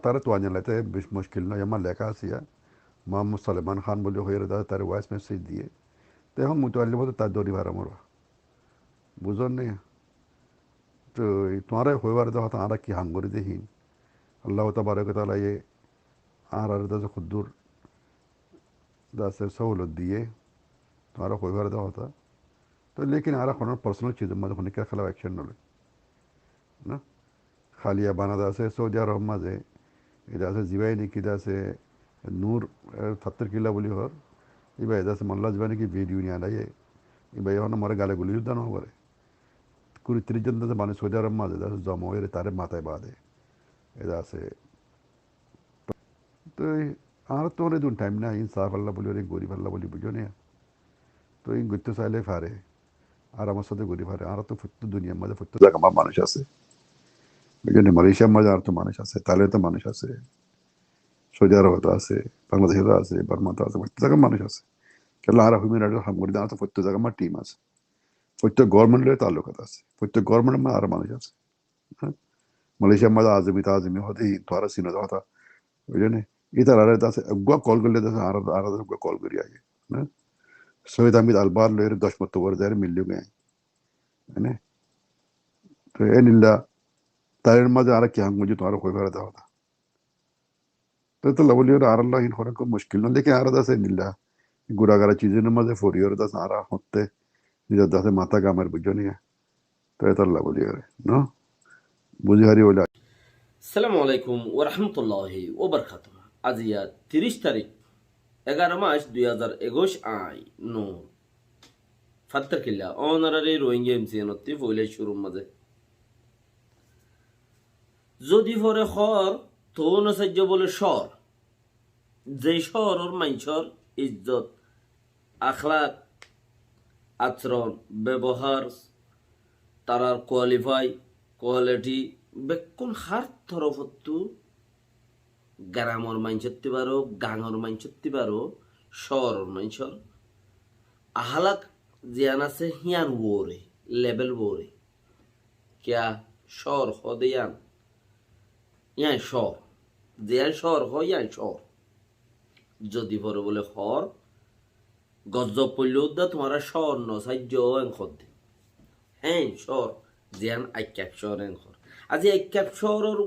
তারা তো আনলাতে বেশ মুশকিল নয় আমার লেখা আছে মোহাম্মদ সালেমান খান বলে হয়ে দাদা তার ভয়েস মেসেজ দিয়ে তো এখন মুতোয়াল্লি মতো তার দড়ি ভাড়া মরবা বুঝন নেই তো তোমার হইবার দেওয়া তাঁরা কি হাঙ্গরি দেহীন আল্লাহ তাবারক তাআলা ये আর দাসে খুদ্দুর দাসে সহলত দিয়ে तुम्हारा হইবার দেওয়া था तो लेकिन आरा खाना पर्सनल चीज़ मतलब होने के खिलाफ एक्शन न ले ना खाली बाना दासे सऊदी अरब मजे इधर से जीवाई नहीं किधर से नूर 70 किलो बोली और ये भाई इधर से मल्ला जवानी की वीडियो नहीं आ रही है ये भाई होना मरे गाले गुली युद्ध ना हो गए कुछ त्रिजन से बाने सऊदी अरब मजे इधर से जमा हुए तारे माता बाद है इधर से तो आरा तो ने दून टाइम ना इंसाफ अल्लाह बोली और एक गोरी अल्लाह बोली बुझो नहीं तो इन गुत्ते साले फारे আর আমার সাথে গরিব হারে আর তো ফুটতো দুনিয়ার মধ্যে ফুটতো জায়গা মানুষ আছে ওই জন্য মালয়েশিয়ার মধ্যে আর তো মানুষ আছে তাহলে তো মানুষ আছে সৌদি আরব আছে বাংলাদেশেরও আছে বার্মাতে আছে প্রত্যেক জায়গায় মানুষ আছে কেন আর হিউম্যান রাইটস হাম করে তো প্রত্যেক জায়গায় আমার টিম আছে প্রত্যেক গভর্নমেন্টের তালুকাত আছে প্রত্যেক গভর্নমেন্টের মধ্যে আর মানুষ আছে হ্যাঁ মালয়েশিয়ার মধ্যে আজমি হতেই তো আর সিনো কথা ওই জন্য ইতার আর আছে গুয়া কল করলে আর আর গুয়া কল করি আগে হ্যাঁ শহীদ আহমেদ আলবার লোয়ের 10 বছর যার মিলিয়ে গেছে হ্যাঁ তো এ নিল্লা তারের মাঝে আর কি হাঙ্গ মুঝে তোমার হয়ে বেড়া দেওয়া तो लवली और आर अल्लाह इन होने को मुश्किल ना लेकिन आर दस निल्ला गुरागारा चीजें न मजे फोरी और दस आरा होते निजा दस माता का अमर बुझो नहीं है तो ये तो लवली और नो बुझे हरी बोला সালামু আলাইকুম ও রহমতুল্লাহি ও বরকাত আজিয়া 30 তারিখ 11 মাস 2021 আই নো ফাত্তার কিল্লা অনারারি রোহিঙ্গা এমসিএনতি ফইলে শুরুর মাঝে যদি ফরে খর তো নসাজ্য বলে সর যে শহর ওর মাইনসর ইজ্জত আখলাক আচরণ ব্যবহার তারার কোয়ালিটি বেকুন হার তরফত্তু গ্রামর মাইনসত্তি পারো গাঙর মাইনসত্তি পারো শহরের মাইনসর আহলাক জিয়ান আছে হিয়ান ওরে লেভেল ওরে কিয়া শহর হদেয়ান ইয়ান শহর জিয়ান শহর হয় ইয়ান শহর যদি পরে বলে হর গজব পড়লে উদ্দা তোমারা শহর নসাজ্য এংখর দে হ্যাঁ শহর জিয়ান আইক্যাপ শহর এংখর আজি আইক্যাপ শহরের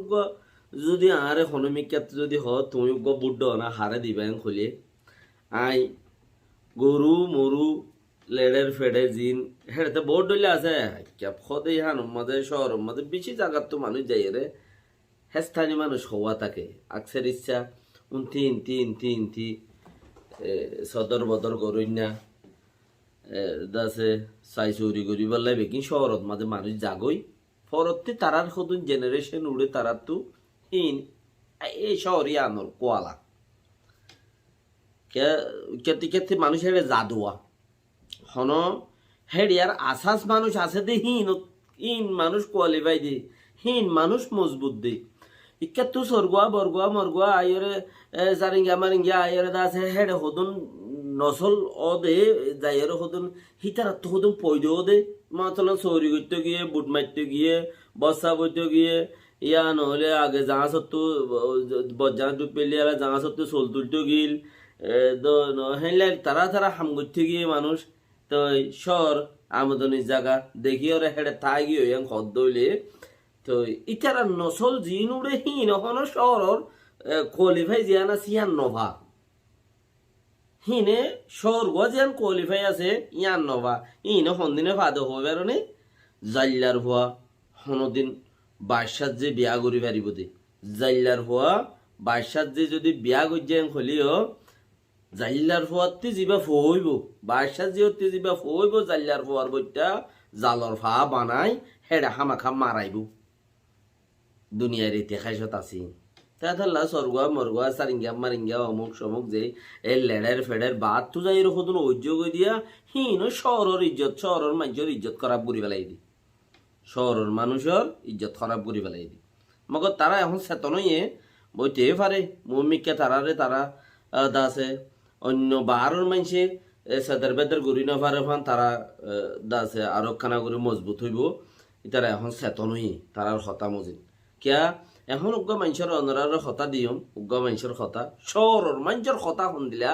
যদি আরে হনমিকাত যদি হ তুমি বুড্ড না হারে দিবা খুলে আই গরু মরু লেডের ফেডে জিন হেড়তে বোর্ড ডলে আছে আইক্যাপ খদে হান মধ্যে শহর মধ্যে বেশি জায়গার তো মানুষ যাই রে হেস্থানি মানুষ হওয়া থাকে আকসের ইচ্ছা তিন সদর বদর করুন না দাসে চাই চৌরি করি বললাই বেকিং শহরত মাঝে মানুষ জাগই ফরতে তারার সদুন জেনারেশন উড়ে তারার তো হিন এই শহরই আনর কোয়ালা কেতে কেতে মানুষ হেড়ে জাদুয়া হন হেড়িয়ার আসাস মানুষ আছে দে হিন মানুষ কোয়ালিফাই দে হিন মানুষ মজবুত দে ইকাতু সরগুয়া বরগুয়া মরগুয়া আয়রে সারিঙ্গা মারিঙ্গা আয়রে দাসে হেড়ে হদুন নসল ও দে যাইয়ের হদুন হিতার তো হদুন পয়দো দে মাতলা চৌরি করতে গিয়ে বুট মারতে গিয়ে বসা বইতে গিয়ে ইয়া নহলে আগে জাঙা সত্তু বজ্জা পেলি আর জাঙা সত্তু চল তুলতে গিল হেলে তারা হাম করতে গিয়ে মানুষ তো শহর আমদনির জায়গা দেখি ওরা হেড়ে তাই গিয়ে খদ্দ হইলে তো ইতারা নসল জিন উড়ে হিন হন শহর কোয়ালিফাই জিয়ান আছে ইয়ান নভা হিনে শহর গো জিয়ান কোয়ালিফাই আছে ইয়ান নভা ইনে হন্দিনে ফাদে হবে আর জাল্লার ভুয়া হনদিন 22 যে বিয়া করি পারিব দে জাল্লার ভুয়া 22 যে যদি বিয়া গজ্যান খলিও জাল্লার ভুয়াতে যিবা ফইব 22 যে যিবা ফইব জাল্লার ভুয়ার বইটা জালর ফা বানাই হেডা হামাখা মারাইব দুনিয়ার ইতিহাসত আছি তাহলে স্বর্গুয়া মরগুয়া সারিঙ্গা মারিঙ্গা অমুক সমুক যে এই লেডের ফেডের বাদ তো যাই এরকম উদ্যোগ দিয়া হিন শহরের ইজ্জত শহরের মানুষের ইজ্জত খারাপ করে ফেলাই দি শহরের মানুষের ইজ্জত খারাপ করে ফেলাই দি মগর তারা এখন চেতন হয়ে বইতে পারে মমিকা তারা দাসে অন্য বাহারের মানুষে সেদের বেদের ঘুরি না পারে ফান তারা দাসে আরো খানা করে মজবুত হইব তারা এখন চেতন হয়ে তারার হতা মজিদ কিয়া এখন উগ্র মানুষের অনরার কথা দিয়ম উগ্র মানুষের কথা শহরের মানুষের কথা শুন দিলা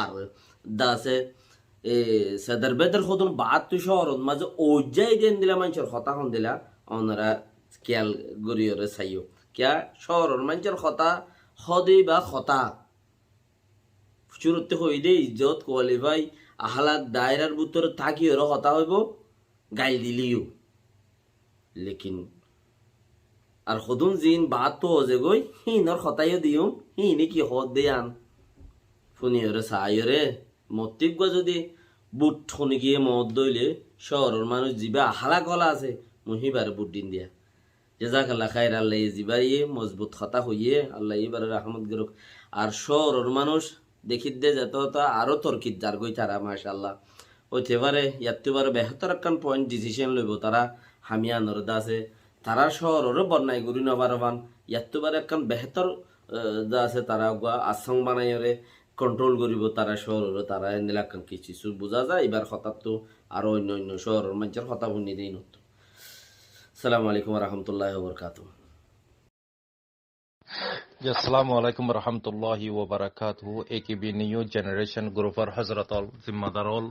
আর দাসে সেদার বেদের সদন বাদ তুই শহরত মাঝে ওজাই দেন দিলা মানুষের কথা শুন দিলা অনরা খেয়াল গরিয়রে চাইও কিয়া শহরের মানুষের কথা সদই বা কথা শুরুতে হই দে ইজ্জত কোয়ালিফাই আহলাক দায়রার ভিতরে থাকি ওর কথা হইব গাইল দিলিও লেকিন আর সদুন জিন বাদ তো যে গই হিনর কথাইও দিও হিনে কি হদ দেয়ান ফুনিয়রে চাইরে মতিক যদি বুট শুনি গিয়ে মদ দইলে শহরের মানুষ জিবা আহলা গলা আছে মহিবার বুট দিন দিয়া জেজাক আল্লাহ খাইর আল্লাহ জিবা ইয়ে মজবুত কথা হইয়ে আল্লাহ এবারে রহমত গরুক আর শহরের মানুষ দেখিত দে যেত আরো তর্কিত যার গই তারা মাশাল্লাহ হইতে পারে ইয়াতে পারে বেহতর একখান পয়েন্ট ডিসিশন লইব তারা হামিয়া নরদা আছে তারা শহরেরও বন্যায় গুরি নবারবান ইয়াতে পারে একখান বেহতর যা আছে তারা আসাং বানাইরে কন্ট্রোল করিব তারা শহরেরও তারা এনে একখান কিছু বোঝা যায় এবার হঠাৎ তো আরো অন্য অন্য শহরের মানুষের কথা শুনি দিই নতো। আসসালামু আলাইকুম রহমতুল্লাহ বরকাতুহ। Assalamu alaikum warahmatullahi wabarakatuh. AKB New Generation Grover Hazratol Zimmadarol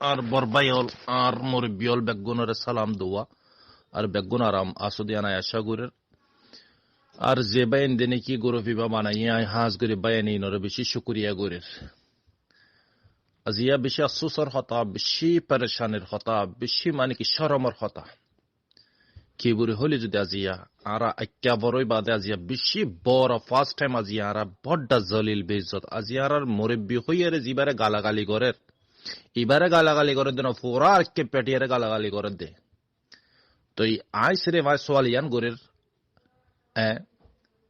আর বরবাইল আর মুরব্বিয়ল বেগুনের সালাম দোয়া আর বেগুন আরাম আসুদিয়ানা আশাগুরের আর যে বাইন দেনে কি গরফিবা বানাইয়া হাজ করে বায়ানি নরে বেশি শুকরিয়া গুরের আজিয়া বেশি আফসোসের হতা বেশি পরেশানের হতা বেশি মানে কি শরমের হতা কি বুড়ি হলি যদি আজিয়া আরা আক্কা বড়ই বাদে আজিয়া বেশি বড় ফার্স্ট টাইম আজিয়া আরা বড্ডা জলিল বেইজ্জত আজিয়া আর মুরব্বি হইয়ারে জিবারে গালাগালি করের এবারে গালাগালি করে দেন পুরা আরকে পেটিয়ারে গালাগালি করে দে তো আইসরে ভাই সোয়াল ইয়ান গোরের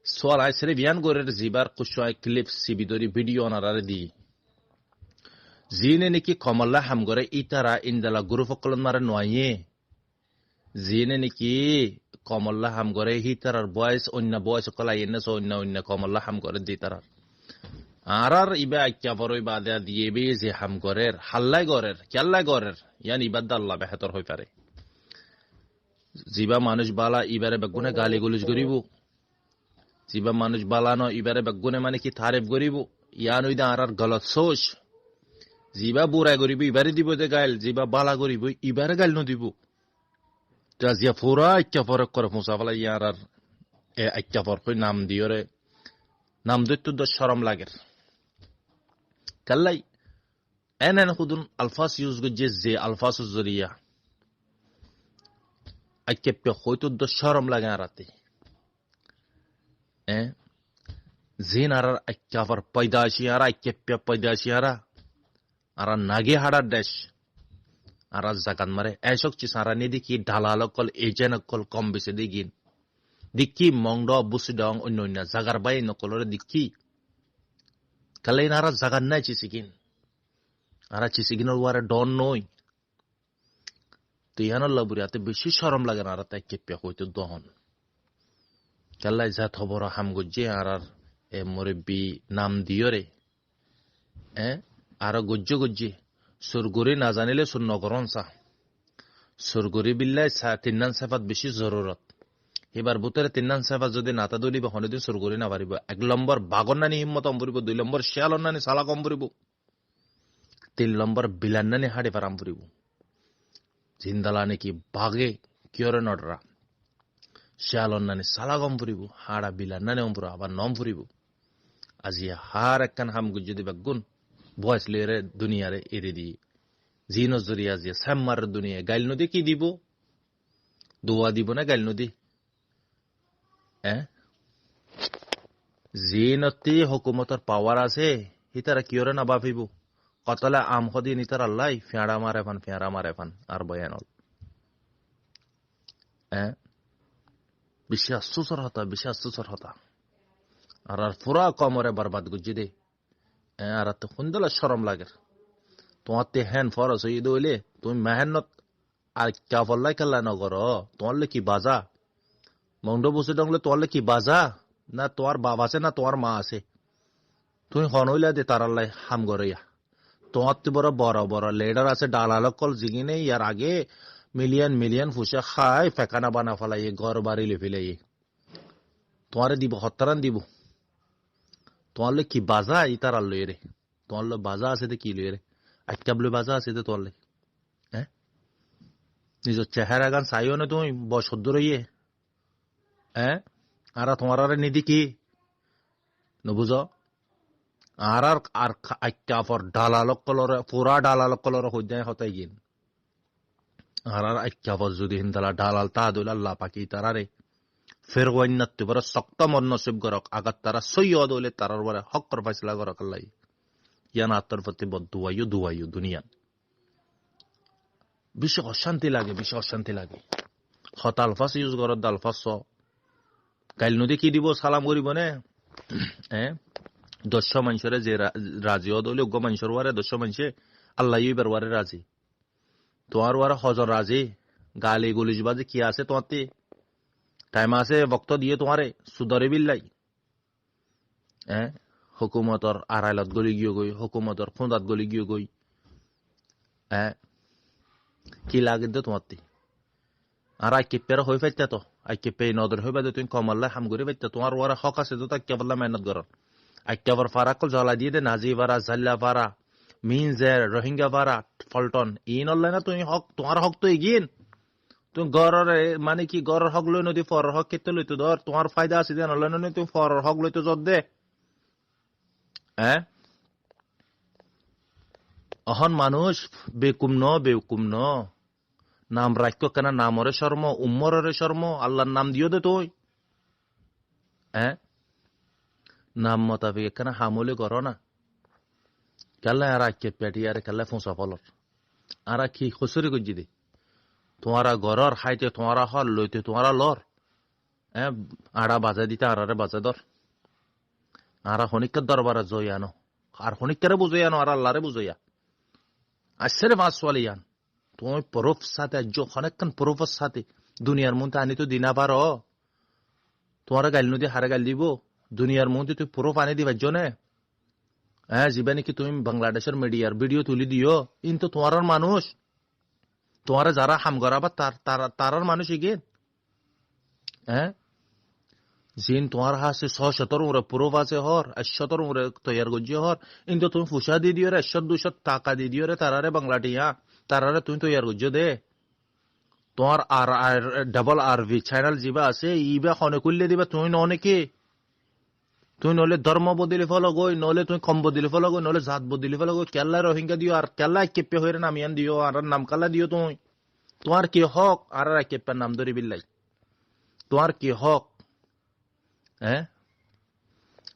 সোয়াল আইসরে বিয়ান গোরের জিবার কুশায় ক্লিপ সিবিদরি ভিডিও অনারারে দি জিনে নাকি কমল্লা হাম করে ইতারা ইন্দালা গুরু ফকলন মারে নয়ে জিনে নাকি কমল্লা হাম করে হিতারার বয়স অন্য বয়স কলা এনে অন্য অন্য কমল্লা হাম করে দি তারা আর ইবা আক্কা বড়ই বাদা দিয়ে বে যে হাম গরের হাল্লাই গরের কেল্লাই গরের ইয়ান ইবাদ আল্লাহ বেহতর হই পারে জিবা মানুষ বালা ইবারে বেগুনে গালি গুলুজ করিব জিবা মানুষ বালা ন ইবারে বেগুনে মানে কি তারিফ করিব ইয়ান ওইদা আর গলত সোচ জিবা বুড়াই করিব ইবারে দিব যে গাইল জিবা বালা করিব ইবারে গাইল ন দিব তা জিয়া পুরা আক্কা ফরক করে মুসাফালা ইয়ার আর এ আক্কা ফরক নাম দিয়রে নাম দৈত্য শরম লাগের কাল্লাই এন খুদুন আলফাস ইউজ গজে যে আলফাস জরিয়া আইকেপে হয়তো শরম লাগে আরাতে জিন আর আইকাফার পয়দাশি আর আইকেপে পয়দাশি আর নাগে হাড়ার দেশ আর জাগান মারে এসক চি সারা নি দেখি ঢালাল কল এজেন কল কম বেশি দিগিন দেখি মংড বুসিডং অন্য অন্য জাগার বাই নকলরে দেখি কালে নারা জাগান নাই চিসিকিন আর চিসিকিনের ওয়ারে ডন নই তুইহানোর লাবুরিয়াতে বেশি শরম লাগে না তাই কেপে হইতো দহন কাল্লাই যা থবর হাম গজ্জে আর এ মুরব্বি নাম দিয়রে আর গজ্জে সুরগুরি না জানিলে সুর নগরন চা সুরগুরি বিল্লাই তিন্নান সেফাত বেশি জরুরত এবার বুতরে তিন্নান সেফা যদি নাতা দলিব হনদিন সুরগুরি না পারিব 1 নম্বর বাগন্নানি হিম্মত অম্বরিব 2 নম্বর শিয়ালন্নানি সালা কম্বরিব 3 নম্বর বিলান্নানি হাড়ি পারাম ফুরিব জিন্দালা নাকি বাগে কিয়রে নডরা শিয়ালন্নানি সালা কম ফুরিব হাড়া বিলান্নানি অম্বর আবার নম ফুরিব আজি হার একখান হাম গুজি বেগুন বয়স লেরে দুনিয়ারে এরে দি জিনো জরিয়া যে সাম্মার দুনিয়া গাইল নদী কি দিব দোয়া দিব না গাইল নদী জিনতি হুকুমতর পাওয়ার আছে হিতারা কিয়রে না বাফিব কতলে আম হদি নিতার আল্লাহ ফেঁড়া মারে ফান আর বয়ানল বেশি আশ্চর্য হতা আর পুরা কমরে বরবাদ গুজি দে আর তো সুন্দর শরম লাগে তোমার তে হ্যান ফরস হয়ে দইলে তুমি মেহনত আর কা ফল্লাই কাল্লা নগর তোমার কি বাজা মন্ড বসে ডংলে তোর কি বাজা না তোর বাপ আছে না তোর মা আছে তুই হনইলা দে তারাল্লাই হাম গড়িয়া তোমার তো বড় লিডার আছে ডালাল কল জিগিনে ইয়ার আগে মিলিয়ন ফুসে খাই ফেকানা বানা ফেলাই ঘর বাড়ি লে ফেলাই তোমারে দিব হত্যারান দিব তোমার কি বাজা ইতার আর লইরে তোমার বাজা আছে কি লইরে আটকাবলে বাজা আছে তোমার হ্যাঁ নিজের চেহারা গান চাইও না তুমি বসদ্দ রইয়ে হ্যাঁ আর তোমার আর নিদি কি নবুঝ আর আর আর আটকাফর ডালালক কলর পুরা ডালালক কলর হইদায় হতাই গিন আর আর আটকাফর যদি হিন্দালা ডালাল তা দইল আল্লাহ পাকি তারারে ফের ওয়াইনাত বড় শক্ত মন নসিব গরক আগাত তারা সৈয়দ হইলে তারার বড় হকর ফাইসলা গরক আল্লাহ ইয়ান আত্মার প্রতি বদুয়াইও দুয়াইও দুনিয়া বিশ্ব অশান্তি লাগে বিশ্ব অশান্তি লাগে হত আলফাস ইউজ করত আলফাস কাইল নদী কি দিব সালাম করিব নে হ্যাঁ 10 মানুষের যে রাজি হলে উগ্র মানুষের ওয়ারে 10 মানুষে আল্লাহ ইবার ওয়ারে রাজি তোমার ওয়ারে হজর রাজি গালি গুলিজ বাজি কি আছে তোমার টাইম আছে বক্ত দিয়ে তোমারে সুদরে বিল্লাই হ্যাঁ হুকুমতর আড়াইলত গলি গিয়ে গই হুকুমতর খুঁদাত গলি গিয়ে গই হ্যাঁ কি লাগে দে তোমার আর আই কেপের হয়ে ফাইতে তো আই কেপে নদর হয়ে বাদে তুমি কমাল্লা হাম করে ফাইতে তোমার ওরা হক আছে তো তাই কেবল মেহনত কর আই কেবর ফারাকল জ্বলা দিয়ে দে নাজি ভাড়া জাল্লা ভাড়া মিনজের রোহিঙ্গা ভাড়া ফলটন ইন অনলাইন তুমি হক তোমার হক তো এগিন তুমি গড়ের মানে কি গড়ের হক লই নদী ফর হক কেতে লইতো ধর তোমার ফায়দা আছে দেন অনলাইন তুমি ফর হক লইতো জদ দে হ্যাঁ অহন মানুষ বেকুম ন নাম রাখ্য কেন নামরে শর্ম উম্মরে শর্ম আল্লাহর নাম দিও দে তুই হ্যাঁ নাম মোতাবেক কেন হামলে করো না কেলা আর আকে পেটি আর কেলা ফোঁসা ফলর আর কি খুশরি করছি দে তোমারা ঘরের হাইতে তোমারা হল লইতে তোমারা লর হ্যাঁ আড়া বাজা দিতে আড়ারে বাজা ধর আর হনিকের দরবারে জয় আনো আর হনিকেরে বুঝাই আনো আর আল্লাহরে বুঝাইয়া আসছে মাস ওয়ালিয়ান তুমি প্রুফ সাথে অনেকক্ষণ প্রুফের সাথে দুনিয়ার মধ্যে আনি তো দিনা পারো তোমার গাল নদী হারে গাল দিব দুনিয়ার মধ্যে তুই প্রুফ আনি দিবার জন্য হ্যাঁ জীবা নাকি তুমি বাংলাদেশের মিডিয়ার ভিডিও তুলি দিও কিন্তু তোমার মানুষ তোমার যারা হাম করাবা তারার মানুষ এগিয়ে হ্যাঁ জিন তোমার হাসে 600 উড়ে প্রুফ আছে হর 800 উড়ে তৈয়ার গজ্জি হর কিন্তু তুমি ফুসা দিয়ে দিও রে 100-200 টাকা দিয়ে দিও রে তারারে বাংলাটিয়া তারারে তুমি তৈয়ার গজ্জি দে তোমার আর ডাবল আরভি চ্যানেল যিবা আছে ইবা খনে করলে দিবা তুমি অনেকে তুই নলে ধর্ম বদলি ফলো গই নলে তুই কম বদলি ফলো গই নলে জাত বদলি ফলো গই কেল্লা রোহিঙ্গা দিও আর কেল্লা কেপে হয়ে নামিয়ান দিও আর নাম কালা দিও তুমি তোমার কি হক আর কেপের নাম ধরি বিল্লাই তোমার কি হক হ্যাঁ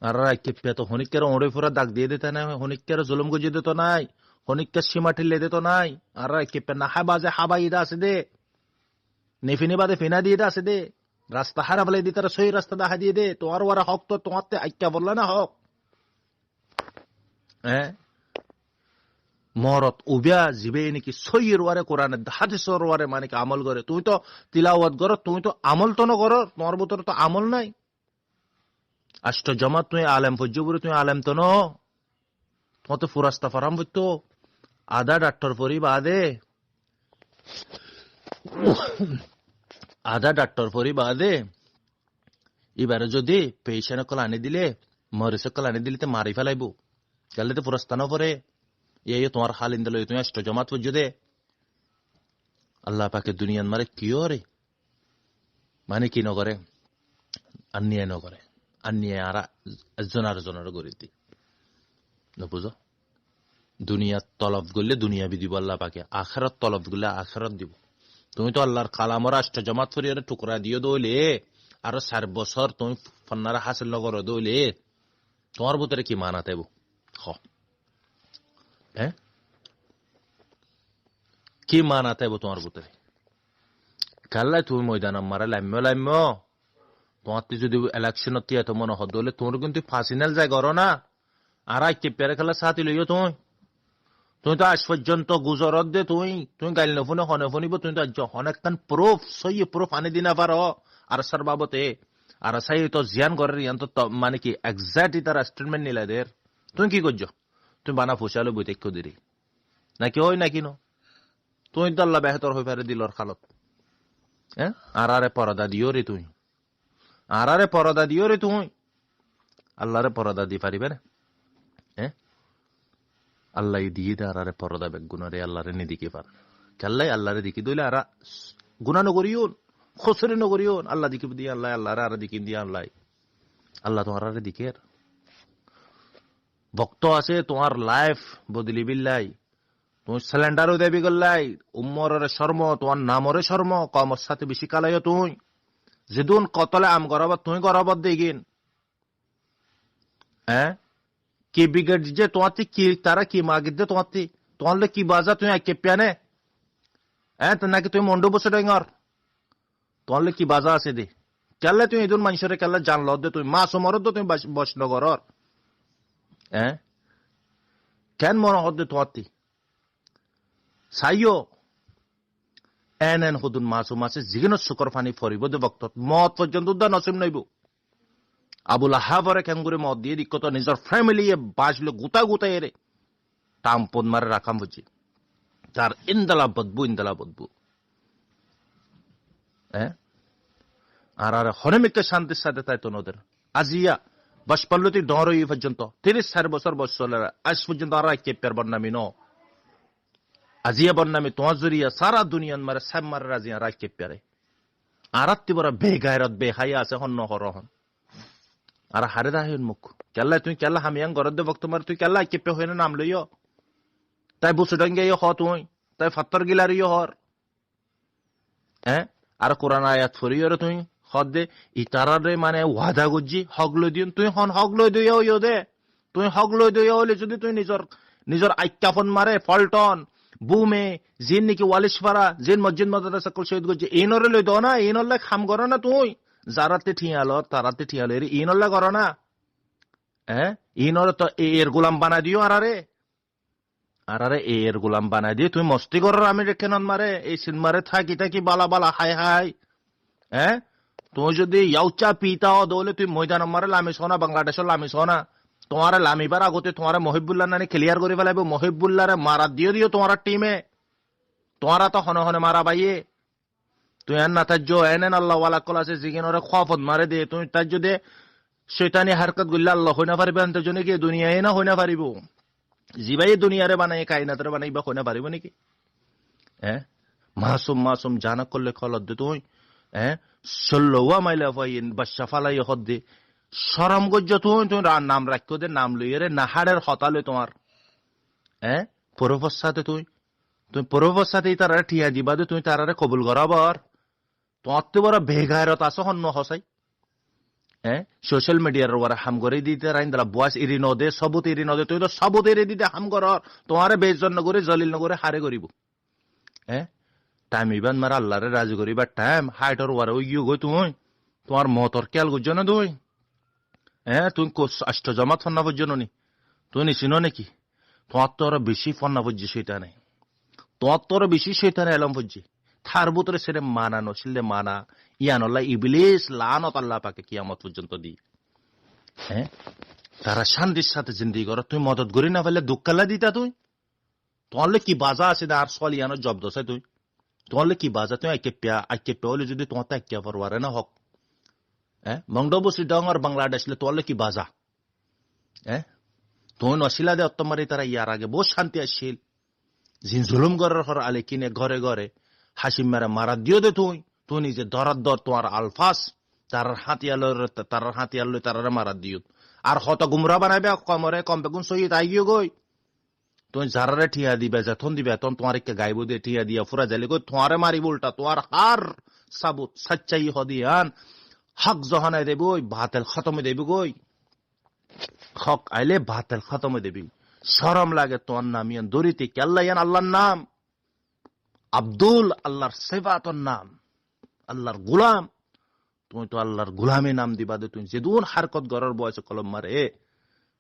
আর কেপে তো হনিকের ওড়ে ফুরা দাগ দিয়ে দিতে না হনিকের জুলুম গজি দিত নাই হনিকের সীমা ঠিলে দিত নাই আর কেপে না হাবাজে হাবা ইদা আছে দে নেফিনি বাদে ফিনা দিয়ে আছে দে রাস্তা হারা ফেলে দিয়ে তারা সহি রাস্তা দেখা দিয়ে দে তোমার ওরা হক তো তোমার আইকা বললা না হক হ্যাঁ মরত উবিয়া জিবে নাকি সহির ওয়ারে কোরআনের হাদিসের ওয়ারে মানে কি আমল করে তুমি তো তিলাওয়াত করো তুমি তো আমল তো না করো তোমার ভিতরে তো আমল নাই আষ্ট জমা তুমি আলেম ফজ্জুবুরে তুমি আলেম তো ন তোমার তো ফুরাস্তা ফারাম বইতো আধা ডাক্তার পরি বাদে আধা ডাক্তার পরি বাদে এবারে যদি পেশেন্ট কল আনি দিলে মরিস কল আনি দিলে তো মারি ফেলাইব গেলে তো পুরস্তান পরে এই তোমার হাল ইন্দাল তুমি অষ্ট জমাত পর্য দে আল্লাহ পাকে দুনিয়ান মারে কিও রে মানে কি নগরে অন্যায় নগরে অন্যায় আর জনার গড়ি দি বুঝো দুনিয়ার তলব করলে দুনিয়া বি দিব আল্লাহ পাকে আখেরত তলব করলে আখেরত দিব তুমি তো আল্লাহর কালামর রাষ্ট্র জমাত করি টুকরা দিও দইলে আরো 4 বছর তুমি ফন্নারা হাসিল নগর দইলে তোমার ভিতরে কি মানাতে হ্যাঁ কি মানাতে তোমার ভিতরে কাল্লাই তুমি ময়দান মারা লাম্য তোমার যদি ইলেকশন তো মনে হত দইলে তোমার কিন্তু ফাইনাল যায় করো না আর কে পেরে খেলা সাথে লইও তুমি তো আজ পর্যন্ত গুজরত দে তুমি গাইল নফুনে হনে ফুনিব তুমি তো অনেকক্ষণ প্রুফ সই প্রুফ আনি দিনা পারো আর সার বাবতে আর সাই তো জিয়ান করে ইয়ান তো মানে কি এক্সাক্ট তার স্টেটমেন্ট নিলে দের তুমি কি করছো তুমি বানা ফুসালো বই দেখো দিরি নাকি ওই নাকি নো তুমি তো আল্লাহ বেহতর হয়ে পারে দিলর খালত হ্যাঁ আর আরে পরদা দিও রে তুমি আরারে পরদা দিও রে তুই আল্লাহরে পরদা দি পারিবে না হ্যাঁ আল্লাহ দিয়ে দে আরারে পরদা বেগ গুনারে আল্লাহরে নিদিকে পার কাল্লাই আল্লাহরে দিকে দইলে আরা গুনাহ নকরিও খসরে নকরিও আল্লাহ দিকে দিয়ে আল্লাহ আল্লাহরে আরা দিকে দিয়ে আল্লাহ তোমার দিকে ভক্ত আছে তোমার লাইফ বদলি বিল্লাই তুমি সিলিন্ডারও দেবি গল্লাই উম্মরের শর্ম তোমার নামরে শর্ম কমর সাথে বেশি কালাইও তুই যেদুন কতলে আম গরাবত তুই গরাবত দেগিন হ্যাঁ কি বিগড় যে তোমার কি তারা কি মাগিদ দে তোমার কি বাজা তুই আইকে প্যানে হ্যাঁ তো নাকি তুই মন্ডু বসে ডেঙ্গর তোমার কি বাজা আছে দে কেলে তুই এদুন মানুষের কেলে জানল দে তুই মাস মরদ তুমি বসনগর হ্যাঁ কেন মনে হদ দে তোমার চাইও এন সদুন মাছে যিকোনো চুকৰ পানী ফৰিব দে বক্তত মদ পৰ্যন্ত উদ্যান নচিম নাইব আবুল আহাবরে কেঙ্গুরে মদ দিয়ে দিক্কত নিজের ফ্যামিলিয়ে বাঁচলো গোটা এরে টাম্পন মারে রাখাম বুঝি তার ইন্দালা বদবু হ্যাঁ আর হরেমিককে শান্তির সাথে তাই তো নদের আজিয়া বাসপাল্লতি ডর এই পর্যন্ত 30-40 বছর বয়স আজ পর্যন্ত আর কেপ্যার বন্নামি ন আজিয়া বন্নামি তোমার জরিয়া সারা দুনিয়ান মারে সাব মারে রাজিয়া রায় কেপ্যারে আর বড় বেগায়রত বেহাইয়া আছে হন নহরহন আর হারে দাহিন মুখ কেল্লা তুই কেল্লা হামিয়াং গরদ দে বক্ত মার তুই কেল্লা কেপ্যে হয়ে নাম লইও তাই বসু ডঙ্গে হ তুই তাই ফাত্তর গিলারি হর হ্যাঁ আর কোরআন আয়াত ফরিও রে তুই হদ দে ইতারারে মানে ওয়াদা গুজি হক লই দিন তুই হন হক লই দইও ইও দে তুই হক লই দইও হলে যদি তুই নিজর আইক্কাফন মারে ফলটন বুমে জিন নাকি ওয়ালিশ পারা জিন মসজিদ মাদ্রাসা কল শহীদ গুজি ইনরে লই দো না ইনলে খাম কর না তুই যারাতে ঠিয়ালো তারাতে ঠিয়ালো এর ইনল্লা করো না হ্যাঁ ইনর তো এর গোলাম বানাই দিও আরারে এর গোলাম বানাই দিয়ে তুই মস্তি করো আমি রেখে নন মারে এই সিনেমারে থাকি বালা হাই হ্যাঁ তুই যদি ইয়াউচা পিতাও দৌলে তুই ময়দান মারে লামিস না বাংলাদেশের লামিস না তোমার লামিবার আগতে তোমার মহিবুল্লাহ নানি ক্লিয়ার করে ফেলাইব মহিবুল্লাহরে মারা দিও তোমার টিমে তোমারা তো হনে মারা বাইয়ে তুই এন না তার এনেন আল্লাহ ওয়ালা কল আছে জিগিনরে খফত মারে দে তুই তার যদি শৈতানি হারকত গুল্লা আল্লাহ হই না পারিবে আনতে জন্য কি দুনিয়ায় না হই না পারিব জিবাই দুনিয়ারে বানাই কায়নাতরে বানাইবা হই না পারিব নাকি হ্যাঁ মাসুম জানা করলে খলত দে তুই হ্যাঁ সল্লুয়া মাইলা ফাইন বাদশা ফালাই হদ দে শরম গজ্জ তুই নাম রাখো দে নাম লইয়ে রে নাহারের হতালে তোমার হ্যাঁ পরবর সাথে তুই পরবর সাথে তারা ঠিয়া দিবা দে তুই তারারে কবুল করাবার তোমার বড় বেগায়রত আছে হন্য হসাই হ্যাঁ সোশ্যাল মিডিয়ার ওরা হাম করে দিতে রাইন দালা বয়স এরি নদে সবুত এরি নদে তুই তো সবুত এরি দিতে হাম কর তোমারে বেজন নগরে জলিল নগরে হারে করিব হ্যাঁ টাইম ইবান মারা আল্লাহরে রাজি করিবা টাইম হাইটর ওয়ারে ওই গিয়ে গই তুই তোমার মতর কেল গুজ না তুই হ্যাঁ তুই আষ্ট জমা ফন্না পর্যন্ত নি তুই নিচিন নাকি তোমার তো আরো বেশি ফন্না পর্যি সেটা নেই তোমার তো আরো বেশি সেটা এলাম পর্যি থার ভিতরে সেরে মানা নছিলে মানা ইয়ানল্লাহ ইবলিস লানত আল্লাহ পাকে কিয়ামত পর্যন্ত দি হ্যাঁ তারা শান্তির সাথে জিন্দি কর তুই মদত করি না ফেলে দুঃখাল্লা দিতা তুই তোমার কি বাজা আছে আর সল ইয়ানোর জব্দ আছে তুই তোমার কি বাজা তুই আইকে পেয়া হলে যদি তোমার তো আইকে পারবারে না হক হ্যাঁ মংডবসি ডং আর বাংলাদেশ তোমার কি বাজা হ্যাঁ তুই নশিলা দে অত্তমারি তারা ইয়ার আগে বহু শান্তি আসছিল জিন জুলুম করার হর আলে কিনে ঘরে হাসিম মেরা মারা দিও দে তুই নিজে দরার দর তোমার আলফাস তার হাতিয়াল তার মারা দিও আর হত গুমরা বানাইবে কমরে কম বেগুন সহিত আই গিয়ে গই তুই যারারে ঠিয়া দিবে যখন দিবে তখন তোমার কে গাইব দিয়ে ঠিয়া দিয়া ফুরা যাইলে গই তোমারে মারি উল্টা তোমার হার সাবুত সচ্চাই হদিয়ান হক জহানাই দেব বাতিল খতমে দেব গই হক আইলে বাতিল খতমে দেবি শরম লাগে তোর নাম ইয়ান দরিতে কেল্লা ইয়ান আল্লাহর নাম আব্দুল আল্লাহর সেফাতর নাম আল্লাহর গুলাম তুমি তো আল্লাহর গুলামে নাম দিবা দে তুই যেদুন হারকত গড়ার বয়সে কলম মারে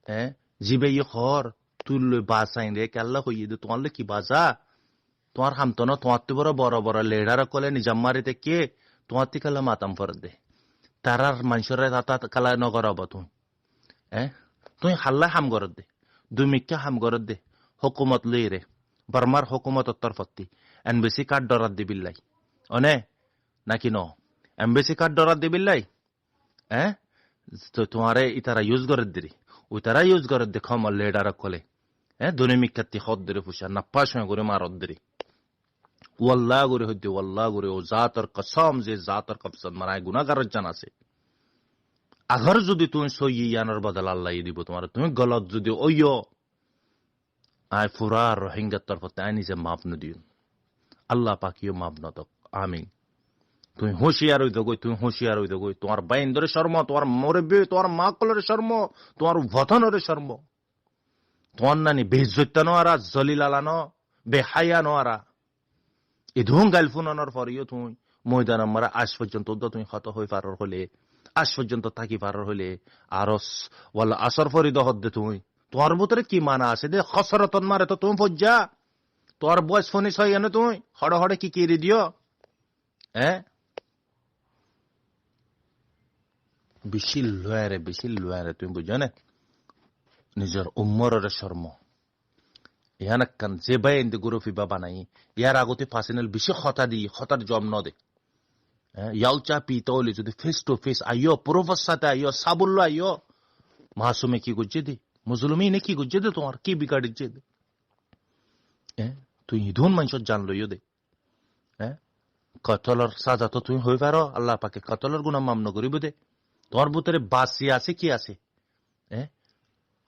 হ্যাঁ জিবে হর তুই লই বাসাইন রে কেল্লা হইয়ে দে তোমার কি বাজা তোমার হামতো না তোমার তো বড় লেডার কলে নিজাম মারিতে কে তোমার তি কালা মাতাম ফর দে তারার মানুষের কালা নগরাব তুই হ্যাঁ তুই হাল্লা হাম গরত দে দুমিকা হাম গরত দে হুকুমত লই রে বার্মার হুকুমত তরফতি এমবেসি কার্ড ডরাত দিবিল্লাই অনে নাকি ন এমবেসি কার্ড ডরাত দিবিল্লাই হ্যাঁ তো তোমারে ইতারা ইউজ করে দিরি ওই তারা ইউজ করে দেখো আমার লেডার কলে হ্যাঁ দৈনিক কাতি হদ ধরে ফুসা নাপ্পা সময় করে মারত দিরি ওয়াল্লাহ করে হইতে ওয়াল্লাহ করে ও জাতর কসম যে জাতর কসম মারায় গুনাহগার জান আছে আগর যদি তুমি সই ইয়ানোর বদল আল্লাহ দিব তোমার তুমি গলত যদি ওইও আয় ফুরা রোহিঙ্গার তরফতে আই নিজে মাপ নদিও আল্লাহ পাকিও মাপ নদক আমিন তুমি হুঁশিয়ার হইতে গই তুমি হুঁশিয়ার হইতে গই তোমার বাইন্দরে শর্ম তোমার মরবে তোমার মা কলরে শর্ম তোমার ভথনরে শর্ম তোমার নানি বেইজ্জত নোয়ারা জলিল আলানো বেহায়া নোয়ারা এই ধুম গাইল ফুনানোর পরেও তুমি ময়দান মারা আজ পর্যন্ত তুমি হত হয়ে পারর হলে আজ পর্যন্ত থাকি পারর হলে আরস ওয়াল্লা আসর ফরি দহদ দে তুমি তোমার ভিতরে কি মানা আছে দে খসরতন মারে তো তুমি ফজ্জা তোমার বয়স ফোনিস হয় এনে তুমি হড়ে হড়ে কি কিরি দিও হ্যাঁ বেশি লয়ারে তুমি বুঝো না নিজের উম্মরের শর্ম ইহান কান যে বাই এনতে গুরু ফিবা বানাই ইয়ার আগতে ফাসিনাল বেশি খতা দি খতার জম ন দে ইয়াও চা পিতা হলে যদি ফেস টু ফেস আইও প্রফেসর সাথে আইও সাবুল্লো আইও মাসুমে কি গুজ্জে দে মুসলমি নে কি গুজ্জে দে তোমার কি বিগাড়িচ্ছে দে তুই ধুন মানুষ জানলো ইয়ে দে কতলর সাজা তো তুমি হয়ে পারো আল্লাহ পাকে কতলর গুণা মামন করিব দে তোমার ভিতরে বাসি আছে কি আছে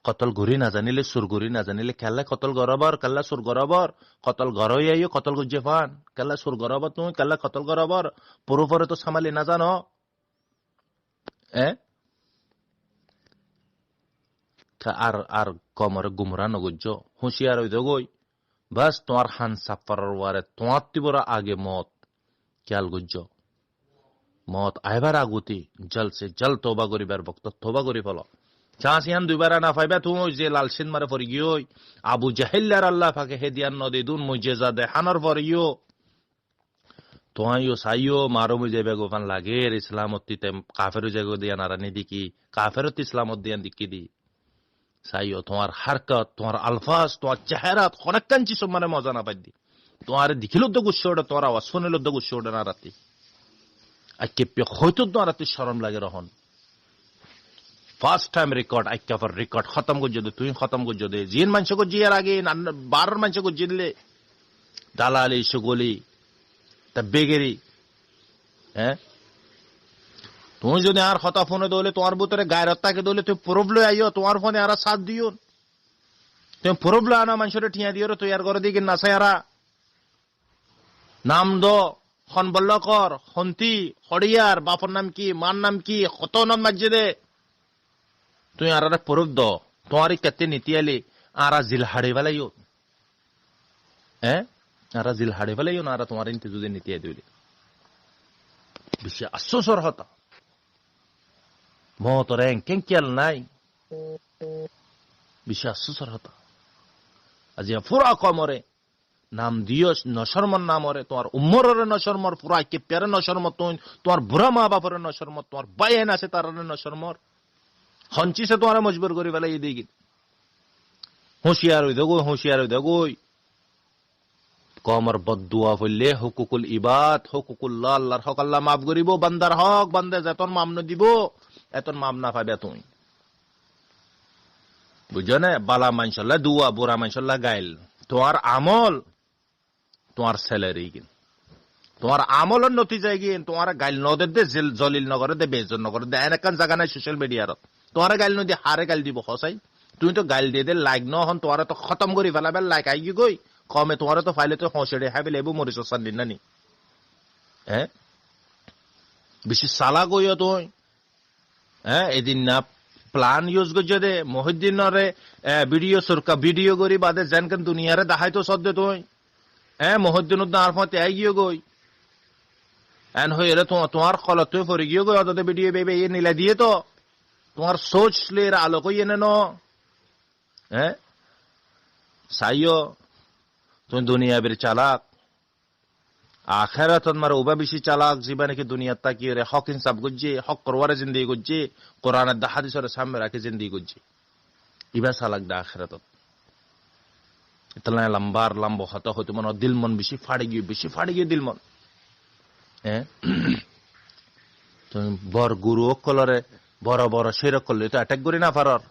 কতল ঘুরি না জানিলে সুর ঘুরি না জানিলে খেলা কতল গরবর কাল্লা সুর গরবর কতল ঘর আইও কতল গুজ্জে ফান কাল্লা সুর গরবর তুমি কাল্লা কতল গরবর পুরোপরে তো সামালি না জানো আর আর কমরে গুমরা নগুজ্জ হুঁশিয়ার হইতে গই বাস তোমার হান সাফার ওয়ারে তোমার তিবরা আগে মত খেয়াল গুজ্জ মত আইবার আগুতি জলসে জল তোবা করিবার বক্ত তোবা করি ফল চাষিয়ান দুইবার না পাইবা তুমি যে লালসিন মারে পরি গিয়ে আবু জাহিল্লার আল্লাহ ফাঁকে হেদিয়ান নদী দুন মুজেজা দেখানোর পর গিয়েও তোমাইও সাইও মারো মুজে বেগোফান লাগে ইসলাম অতীতে কাফের জায়গা দিয়া নারানি দিকি কাফেরত ইসলাম দিয়ান দিকি দি সাইও তোমার হারকত তোমার আলফাজ তোমার চেহারাত অনেক কাঞ্চি সব মানে মজা না পাই দি তোমার দেখিল তো গুচ্ছ ওটা তোমার আওয়াজ শুনিল তো গুচ্ছ ওটা না রাতি আর কে হয়তো তোমার রাতি সরম লাগে রহন ফার্স্ট টাইম রেকর্ড আইকাফার রেকর্ড খতম করছে দে তুই খতম করছে দে জিন মানুষ করছি এর আগে 12 মানুষ করছি দিলে দালালি সুগলি তা বেগেরি তুমি যদি আর হতা ফোনে দলে তোমার ভিতরে গায়রত্তাকে দলে তুমি প্রবল আইও তোমার ফোনে আর সাথ দিও তুমি প্রবল আনা মানুষের ঠিয়া দিও তুই আর করে দিকে নাসায়ারা নাম দ খন বল্লকর হন্তি হরিয়ার বাপর নাম কি মার নাম কি কত নাম মাঝে দে তুই আর প্রব দ তোমার কেতে নীতি আলি আর জিল হাড়ে ফেলাইও আর জিল হাড়ে ফেলাইও না আর তোমার ইনতে যদি নীতি দিলি বেশি আশ্চর্য হতা মত র্যাঙ্কিং খেয়াল নাই বেশি আশ্চর্য হতা আজি পুরা কমরে নাম দিও নশরমর নামরে তোমার উম্মরের নশরমর পুরা কে পেরে নশরমর তোমার বুড়া মা বাপের নশরমর তোমার বাইন আছে তার নশরমর হঞ্চিসে তোমার মজবুর করে ফেলাই দিকে হুঁশিয়ার হই দেখোই কমর বদুয়া ফেললে হুকুকুল ইবাদ হুকুকুল্লাহ আল্লাহর হক আল্লাহ মাফ করিব বান্দার হক বান্দা যেতন মাপ ন দিব এতন মাপ না পাবে তুমি বুঝছো না বালা মানসাল্লাহ দুয়া বুড়া মানসাল্লাহ গাইল তোমার আমল তোমার স্যালারি কিন তোমার আমলের নতিজায় গিয়ে তোমার গাইল নদের দে জলিল নগরে দে বেজন নগরে দে এনকান জায়গা নাই সোশ্যাল মিডিয়ার তোমার গাইল নদী হারে গাইল দিব হসাই তুমি তো গাইল দিয়ে দে লাইক ন হন তোমার তো খতম করি ফেলাবে লাইক আই গই কমে তোমার তো ফাইলে তো হসেড়ে হাইবে লেবু মরিচ সান্দিন নানি বেশি সালা গইও তুই এদিন না প্লান ইউজ করছে দে মহিউদ্দিনরে ভিডিও সরকার ভিডিও করি বাদে যেনকেন দুনিয়ারে দেখাই তো সদ্যে তুই মহিউদ্দিন উদ্দিন আর ফতে আই গিয়ে গই এন হয়ে এলে তোমার কলত তুই ফরে গিয়ে গই অত ভিডিও বেবে এ নিলা দিয়ে তো তোমার সোচ লের আলো কই এনে ন সাইও তুমি দুনিয়া বের চালাক আখেরাত মার ওবা বেশি চালাক জীবনে কি দুনিয়াত তাকিয়ে রে হক ইনসাফ গুজে হক করওয়ারে জিন্দেগি গুজে কোরআনের দা হাদিসের সামনে রাখে জিন্দেগি গুজে ইবা চালাক দা আখেরাত ইতনা লম্বার লম্ব হতা হতে মন দিল মন বেশি ফাড়ে গিয়ে দিল মন তুমি বর গুরু অকলরে বড় বড় সেরক করলে তো অ্যাটাক করি না পারর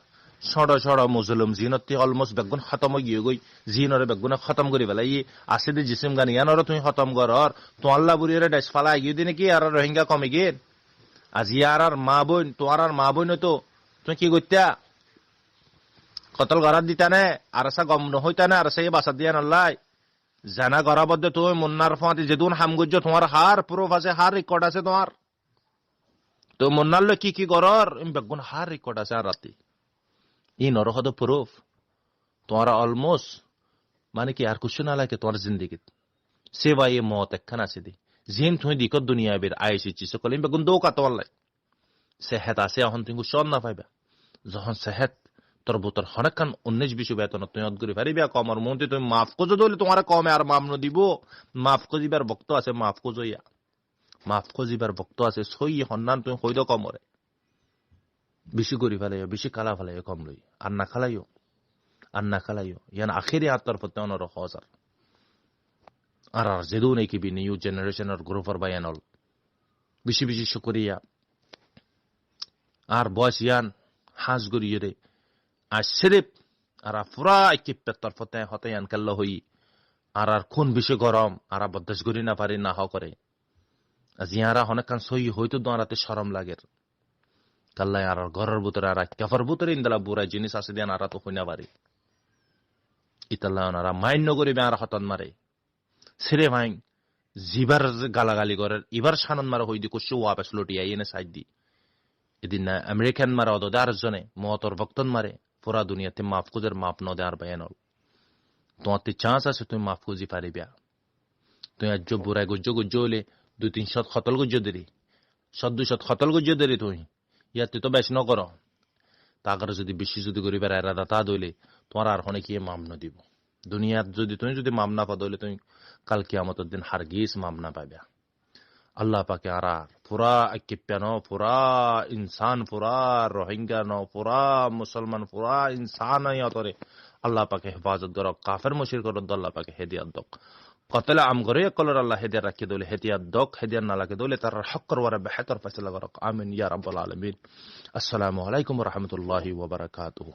ছড় ছড় মুসলিম জিনতি অলমোস্ট বেগুন খতম গিয়ে গই জিনরে বেগুনে খতম করি পেলাই আসিদি জিসিম গানি ইয়ানর তুমি খতম করর তো আল্লাহ বুড়িরে ডেস ফালা গিয়ে দিনে কি আর রোহিঙ্গা কমে গিয়ে আজ ইয়ার আর মা বোন তোমার আর মা বোন তো তুমি কি করতা কতল গড়াত দিতা নে আর আসা গম নহইতা না আর সেই বাসা দিয়া নল্লাই জানা গড়াবদ্ধ তুমি মুন্নার ফাঁতি যেদুন হামগুজ্জ তোমার হার প্রুফ আছে হার রেকর্ড আছে তোমার তো মুন্নার কি কি গড়র বেগুন হার রেকর্ড আছে আর রাতি ই নরহদ প্রুফ তোমার অলমোস্ট মানে কি আর কুछ না লাগে তোমার জিন্দগিত সেবাই মত একখান আছে দি জিন তুমি দিকত দুনিয়া বের আইসি চিস কলিম বেগুন দো কাত ওয়াল্লাই সেহত আছে এখন তুমি সন না পাইবা যখন সেহত তোর বুতর হনকান 19-20 বেতন তুই অদগুরি পারিবা কমর মন্ত্রী তুমি মাফ কজ দলে তোমার কমে আর মামন দিব মাফ কজিবার বক্ত আছে মাফ কজইয়া মাফ কজিবার বক্ত আছে সই হন্নান তুমি কইদ কমরে বেশি করি ফেলাইও বেশি কালা ফেলাইও কম লই আর না খালাইও ইয়ান আখেরি আত্মার প্রতি অনর হজার আর যেদু নেই কি নিউ জেনারেশনের গ্রুপর বায়ানল বেশি বেশি শুকরিয়া আর বয়স ইয়ান হাজ গরিয়ে রে আর সিরিপ আর পুরা একিপের তরফতে হতে ইয়ান কাল্লা হই আর খুন বেশি গরম আর বদাস গরি না পারি না হ করে আজ ইয়ারা অনেকখান সই হইতো দোয়ারাতে শরম লাগের কাল্লাই আর ঘরের ভিতরে আর কাফার ভিতরে ইন্দালা বুড়া জিনিস আছে দিয়ান আর তো হইনা পারি ইতাল্লা ওনারা মাইন্য করিবে আর হতন মারে ছেড়ে ভাই জিবার গালাগালি করার এবার সানন মারা হই দি কুশু ওয়াপস লটিয়া এনে সাইড দি এদিন না আমেরিকান মারা অদার জনে মতর ভক্তন মারে পুরা দুনিয়াতে মাফ কুজের মাপ ন দেয়ার বায়ানল তোমাতে চান্স আছে তুমি মাফ কুজি পারিবা তুই আজ বুড়াই গুজ্জ হলে 2-3 খতল গুজ্জ দেরি 200 খতল গুজ্জ দেরি তুই ইয়াতে তো বেশ ন কর তাগর যদি বেশি যদি করিবার এরাদা তা দইলে তোমার আর হনে কি মাপ ন দিব দুনিয়ার যদি মাপ না পা দইলে তুমি কাল কিয়ামতের দিন হারগিজ মাপ না পাইবা আল্লাহ পাকে আর পুরা কিপ্যা ন পুরা ইনসান পুরা রোহিঙ্গা ন পুরা মুসলমান পুরা ইনসান ইয়াতরে আল্লাহ পাকে হেফাজত করো কাফের মুশরিক করো আল্লাহ পাকে হেদিয়াত দক কতলা আম করে কলর আল্লাহ হেদিয়াত রাখি দলে হেদিয়াত দক হেদিয়াত না লাগে দলে তার হক করবার বেহতর ফয়সালা করো আমিন ইয়া রাব্বুল আলামিন আসসালামু আলাইকুম ওয়া রাহমাতুল্লাহি ওয়া বারাকাতুহু